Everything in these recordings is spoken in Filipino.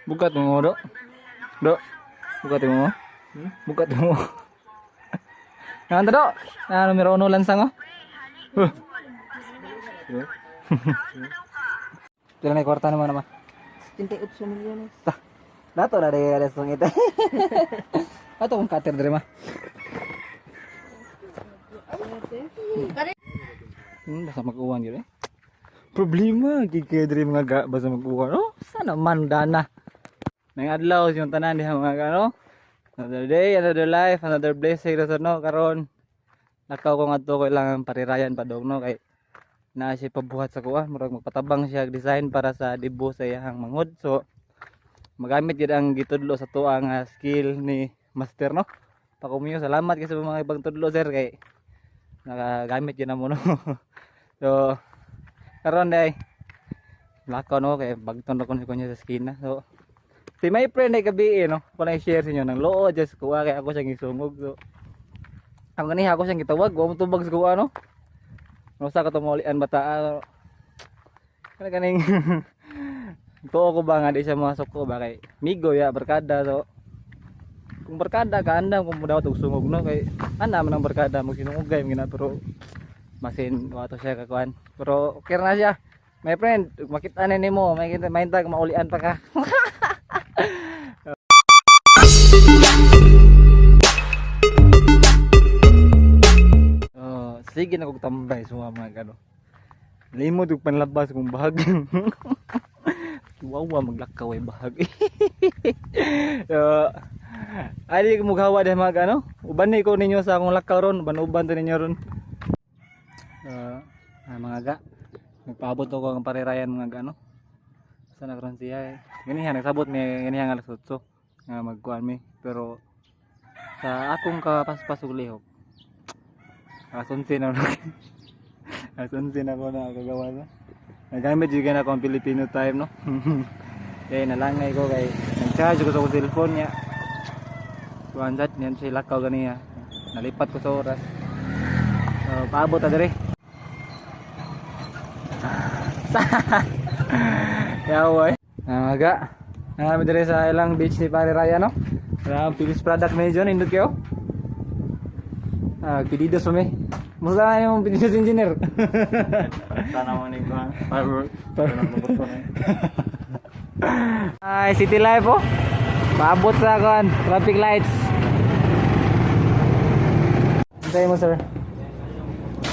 Buka mo, Dok. Dok. Buka mo. Buka mo. Nanti, Dok. Nah, numero 1 lansang oh. Pila na kwarta naman naman. 78 milyones. Tah. Dato na ada song ito. Ato kung cutter dire ma. Basta mag-uwan yun eh. Problema kaya dire mga ga basta mag-uwan. Oh, sana man dana. Nang adlaw yung tanan diha mga ano. Another day, another life, another blessing ra no karon. Nakaw ko ngadto ko ilang parirayan pa dog no kay na siya pabuhat sa kuha, murag magpatabang siya design para sa debo sa iyang mangod. So magamit gid ang gitudlo sa tuwa nga skill ni master no. Pakumiyo salamat kay sa mga ibang tudlo sir kay nakagamit yun na mo no. So karon day lakaw no kay bagton ko niya sa skina. So si my friend ay gabi no ko na i-share sa inyo ng loo just kuha kay ako siyang isungog. So ang ganiha ako siyang gitawag wa mo tubag sa kuha no. Usa ka tumaulian bata kana kaning tuo ko ba nga di siya masok ko ba kay migo ya barkada. So kung barkada ka andam kung daw og sungog no kay ana man ang barkada mo sinungogay gina pero masin wato siya kakuan pero okay na siya my friend makita na nimo may tag maulian pa ka. Oh sige na kog tambay sa mga gano limod og panlabas kung bahag. Wawa maglakaw ay bahag. Ay ko mughawa deh mga ano uban ni ko ninyo sa akong lakaw ron uban to ninyo ron. Mga ga nagpaabot ako ang parirayan mga ano sa nagron siya ganihan nagsabot may ganihan alas 8 nga magkuan mi pero sa akong kapaspas ug lihok alas 11 na alas 11 na ko na kagawa na nagamit juga na akong Filipino time no. Kaya nalangay ko kay nag-charge ko sa akong cellphone niya kuan chat niyan siya lakaw ganiya nalipat ko sa oras. So paabot ta dire. Yawa aga nami dire sa ilang beach ni Pare Raya no. Ang Philips product na yun indot kayo. Pedidos mo musta yung Pedidos engineer. Sana mo ni ko firework ay city life oh paabot sa kan traffic lights. Antay mo sir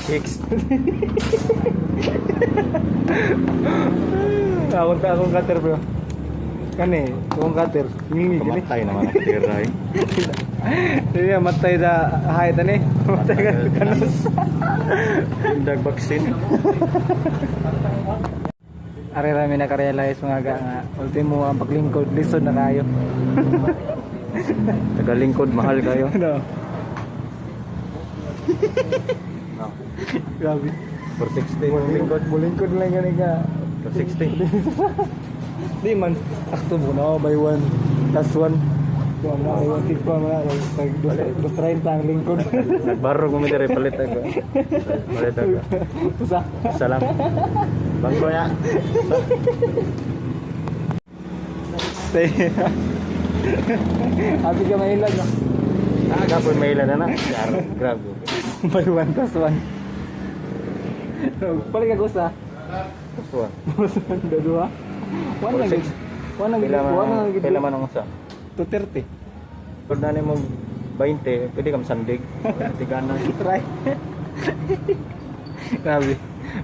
6. Akong cutter bro. Kani, akong cutter. Ngingi gini. Matay naman ang tiray. Hindi matay sa height ani. Matay ka kanos. Dag vaccine. Ari ra mi naka-realize mga ga nga ultimo ang paglingkod lisod na kayo. Tagalingkod mahal kayo. No. Grabe. For 60 Bulingkod lang gani ka. For 60. Di man akto mo na by 1 plus 1. Kung na ay tip pa mga dos 30 ang lingkod. Nagbaro ko mi dire palit ako. Palit ako. Usa. Salam. Bangko ya. Abi ka mahilag no. Gapon maila na na. Grab. By 1 plus 1. Paling ka gusta. Kusuan. Dua. Wala lagi. Wala lagi. Pila man ang usa. 230. Pag na mo 20, pwede kam sandig. Tigana. Try. Grabe.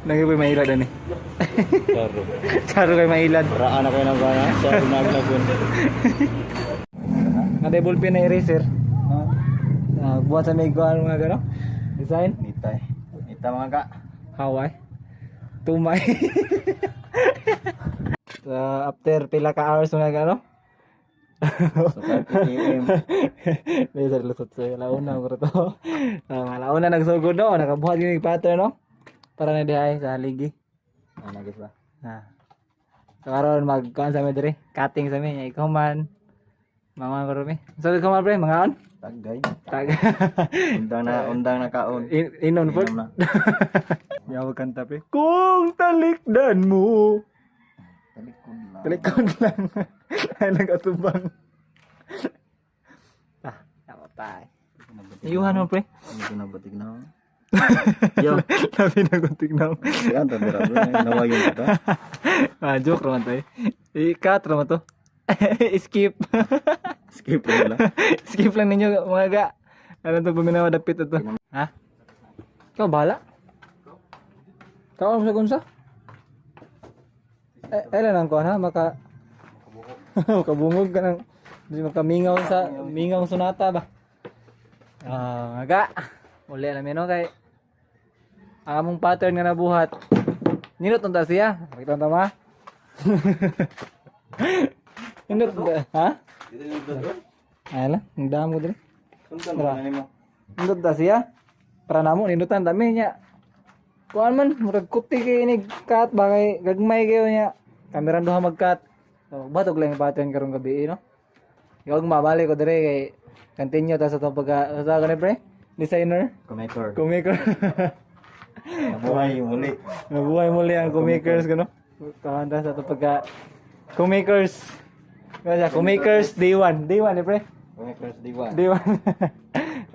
Nagay mahilad ani. Claro. Karo kay mahilad. Raan ako nang bana sa naglagon. Ada ballpen na eraser. Buat sa may gawa mga gano. Design. Nitay. Nita mga ka. Hawaii. Tumay. So, after pila ka hours mga gano. So 5 AM. Laser lusot sa launa ko to. Launa nagsugod no, nakabuhat gini pattern no. Para na dihay sa ligi. Nagis ba? So karon magkuan sa mi dire, cutting sa mi, ikaw man. Mga karon mi. So ikaw man pre, mga on. Tagay. Tag. Undang na kaon. Inon po. Inom na. Yaw kanta pre. Kung talikdan mo. Talikod lang. Talikod lang. Ay nagatubang. Namatay. Iyuhan mo, pre. Ito na batik na. Yo, Labi na gunting na. yan ta dira bro. Nawayon kita. Joke naman tayo. I-cut naman to. Skip. Skip lang. Skip lang ninyo mga ga. Ano to buminawa dapit ito? Ha? Ikaw bahala? Ikaw ang sagunsa? Ilan ang kuhan ha? Makabungog ka ng makamingaw sa mingaw sunata ba? Mga ga. Uli alam yun no kay ang among pattern nga nabuhat. Ninot ta siya. Makita tama? Ninot ha? Ay lang, ang damo din. Sundan mo na nimo. Nindot ta siya. Para namo nindutan dami niya. Kuan man murag kuti kay inig cut ba kay gagmay kayo niya. Kamera duha mag-cut. So batog lang yung pattern karong gabi no. Yung mabalik ko dire kay continue ta sa to pagka sa kanay pre. Designer, Connector. comiker. Nabuhay muli. Nabuhay muli ang comakers kano. Kahanda sa to pagka comakers. Kaya comakers day 1 pre. Connectors diwa. Day 1.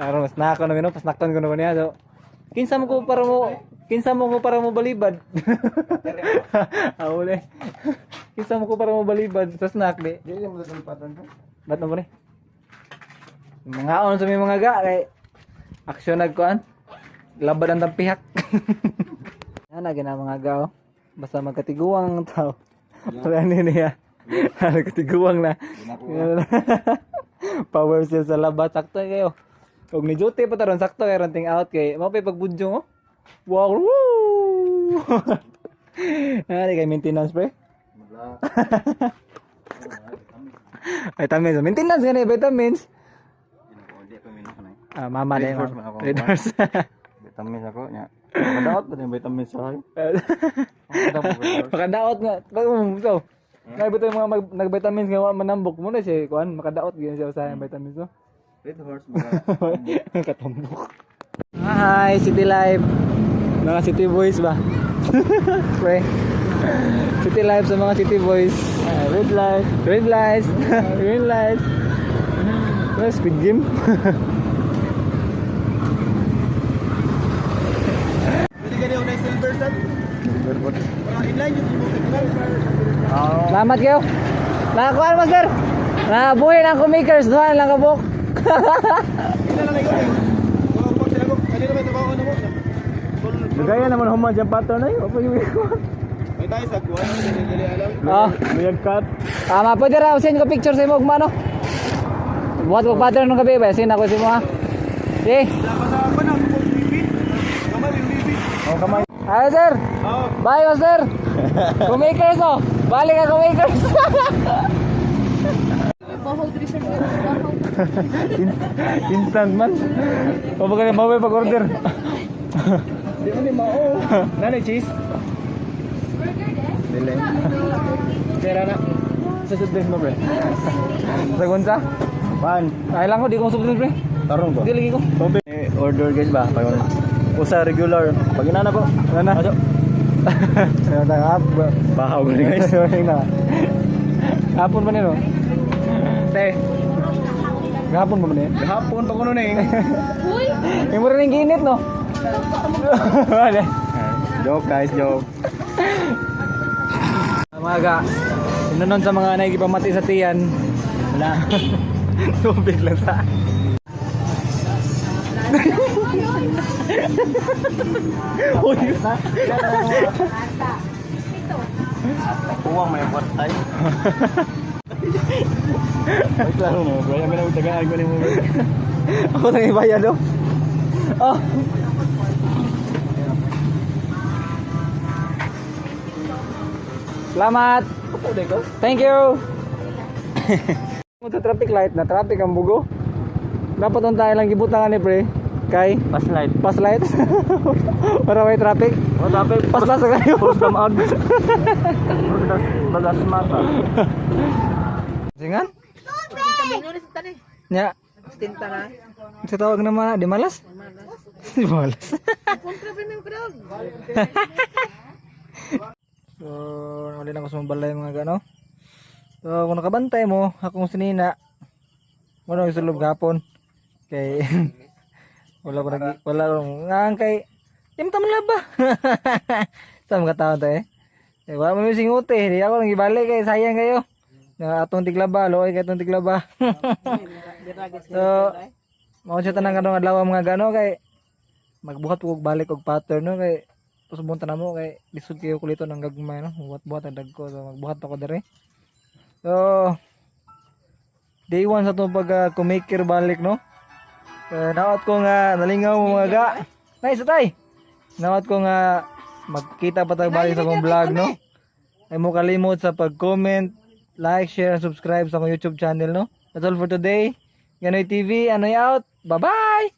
Aron mas nako na gino, pas nakton ko na niya. So kinsa mo ko para mo balibad. Awole. Kinsa mo ko para mo balibad sa snack di. Dili mo sa pattern ko. Ba't mo pre? Mga on sa may mga ga kay aksyon nagkuan. Labad ang tampihak. Ana gina mga gao. Basta magkatiguang ang tao. Wala niya. Nagkatiguang na. Power cell sa labat sakto kayo. Kung ni Jote pa taron sakto kay ranting out kay mao pay pagbudyo oh. Wow. Woo! Ari kay maintenance pre. Vitamins. Maintenance gani vitamins. Mama din. Red horse. Vitamins ako nya. Kadaot ba yung vitamins sa akin? Makadaot nga. So, naibot yung mga nag-vitamins nga manambok mo na siya. Kuan, makadaot ganyan siya sa vitamins no. Red horse Katambok. Hi, City Life. Mga City Boys ba? Pre. City Life sa mga City Boys. Red light. Red lights. Green lights. Squid Game. Salamat kayo. Nakakuha master. Nabuhay ng comakers. Doon lang kabuk. Gaya naman humad yung pattern ay. Opo yung May tayo sa kuwan, hindi alam. Oh. cut. Pwede raw send ko picture sa imo ugma no. Buhat ko pattern ng gabi ba? Send ako sa imo ha. Okay. Oh, kamay. Hi sir. Bye master. Comakers oh. Balik ka comakers. Instant man. O baga maway pag order. Di mo ni mao. Nanay cheese. Dili. Kaya na. Sa sudbes mo pre. Sagunsa? Pan. Ay lang ko di ko subscribe pre. Tarong ko. Di lagi ko. Order guys ba? Pag usa regular. Pag inana ko. Ano? Aso. Ano tangap? Bahaw ko guys. Hapon pa nino. Te. Gahapon pa man eh. Hapon pa kuno ning. Yung mura ning ginit no. Wala. Joke guys, joke. Mga inanon sa mga naigipamati sa tiyan. Wala. Tubig lang sa. Uy. Uwang may patay. Ay klaro no, bro. Kami na tagaan ko ni mo. Ako nang ibayad oh. Oh. Salamat. Thank you. Sa traffic light na traffic ang bugo. Dapat on tayo lang gibutangan ni pre. Kay Paslight. pass light. Para may traffic. Oh, dapat Pass sa kayo. post them out. Bagas mata. Singan? Kami nulis tani. Nya. Tinta na. Sa tawag naman di malas? Di malas. Kontra pa ng crowd. So, wala na ko sumbalay mga gano. So kung nakabantay mo akong sinina, wala ko sulog gapon. Kay wala akong ngang kay timta man laba. Sa mga tao to eh. Eh wala mo singuti, di ako nang ibalik kay sayang kayo. Na atong tiglaba, loy kay atong tiglaba. So mao siya tanang kanong adlaw mga gano kay magbuhat og balik og pattern no kay pusubon tanan mo kay lisod kayo kulito ng gagmay no buhat-buhat ang dagko so magbuhat ako dire. So day 1 sa itong pag-kumikir balik no. Nawat ko nga nalingaw mo mga ga. Nice tay. Nawat ko nga magkita pa tayo balik sa akong vlog no. Ay mo kalimot sa pag-comment, like, share, and subscribe sa akong YouTube channel no. That's all for today. Ganoy TV, Anoy out. Bye-bye!